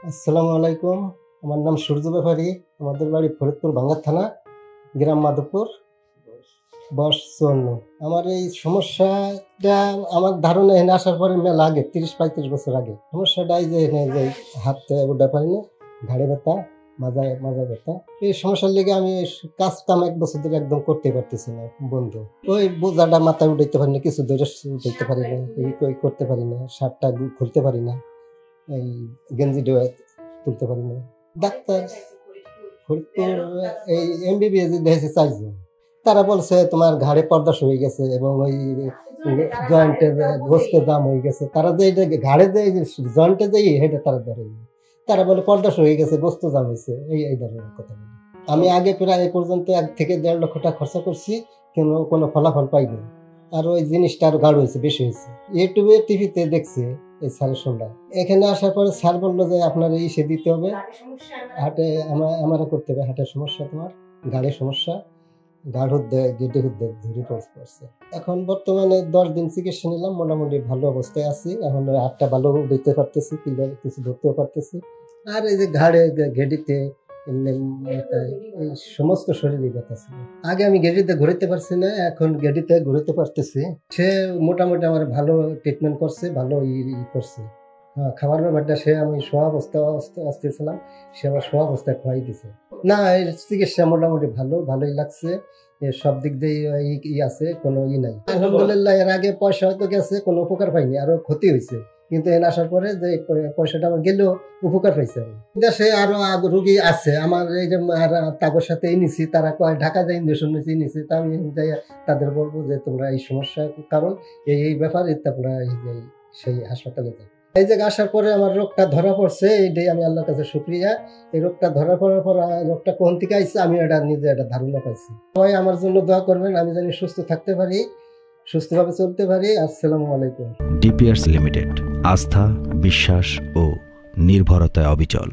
আসসালামু আলাইকুম। আমার নাম সূর্য ব্যাপারী। আমাদের বাড়ি ফরিদপুর ভাঙ্গা থানা, গ্রাম মাধবপুর, বয়স ৫৪। আমার এই সমস্যাটা আমার ধারণা এখানে আসার পরে মেলা আগে ৩০-৩৫ বছর আগে। সমস্যাটা এই যে এখানে যে হাতে উঠতে পারি না, ঘাড়ে ব্যথা, মাজা ব্যথা। এই সমস্যার লেগে আমি কাজ কাম ১ বছর ধরে একদম করতে পারতেছি না বন্ধু। ওই বোঝাটা মাথায় উঠাইতে পারি না, কিছু ধরে উঠাইতে পারি না, এই করতে পারি না, শার্টটা খুলতে পারি না, এই গেঞ্জিটা তুলতে পারি না। ডাক্তার ফরিদপুর এই এমবিবিএস দেখেছে ৪ জন। তারা বলছে তোমার ঘাড়ে পর্দাস হয়ে গেছে এবং ওই জয়েন্টে গোস্তে জাম হয়ে গেছে। তারা যে এটা ঘাড়ে যে জয়েন্টে যে হেঁটে তারা ধরে, তারা বলে পর্দাস হয়ে গেছে, গোস্ত জাম হয়েছে, এই ধরনের কথা বলে। আমি আগে প্রায় এ পর্যন্ত ১ থেকে ১.৫ লক্ষ টাকা খরচা করছি, কিন্তু কোনো ফলাফল পাইনি। আর ওই জিনিসটা আরো গাঢ় হয়েছে, বেশি হয়েছে। ইউটিউবে টিভিতে দেখছি এই স্যারের শুনলাম। এখানে আসার পরে স্যার বললো যে আপনার এই সে দিতে হবে, হাটে আমারও করতে হবে, হাটের সমস্যা, তোমার গাড়ির সমস্যা, গাঢ় গেটে ধরে পড়ছে। এখন বর্তমানে ১০ দিন চিকিৎসা নিলাম, মোটামুটি ভালো অবস্থায় আছি। এখন হাতটা ভালো দিতে পারতেছি, কিছু ধরতেও পারতেছি। আর এই যে ঘাড়ে ঘেটিতে এই সমস্ত শরীরে ব্যথা ছিল। আগে আমি গেডিতে ঘুরতে পারছি না, এখন গেডিতে ঘুরতে পারতেছি। সে মোটামুটি আমার ভালো ট্রিটমেন্ট করছে, ভালো করছে। হ্যাঁ, খাবার ব্যাপারটা সে আমি শোয়া অবস্থায় ছিলাম, সে আমার শোয়া অবস্থায় খাওয়াই দিছে। না, এর চিকিৎসা মোটামুটি ভালোই লাগছে। সব দিক দিয়ে আছে, কোনো নাই। আলহামদুলিল্লাহ, এর আগে পয়সা হয়তো গেছে, কোনো উপকার পাইনি, আরো ক্ষতি হয়েছে। কিন্তু এখানে আসার পরে যে পয়সাটা আমার গেলেও উপকার পাইছে আমি। দেশে আরো রুগী আছে আমার, এই যে তাদের সাথে নিছি, তারা কয় ঢাকা যায় ইঞ্জেকশন নিছি, তা আমি যাই তাদের বলবো যে তোমরা এই সমস্যার কারণ এই ব্যাপার, তোমরা সেই হাসপাতালে যাও। এই জায়গায় আসার পরে আমার রোগটা ধরা পড়ছে, এইটাই আমি আল্লাহর কাছে শুকরিয়া। এই রোগটা ধরা পড়ার পর রোগটা কোন থেকে আইছে আমি নিজে ধারণা পাইছি। সবাই আমার জন্য দোয়া করবেন, আমি যেন সুস্থ থাকতে পারি, সুস্থভাবে চলতে পারি। আসসালামু আলাইকুম। ডিপিআরস লিমিটেড, আস্থা, বিশ্বাস ও নির্ভরতায় অবিচল।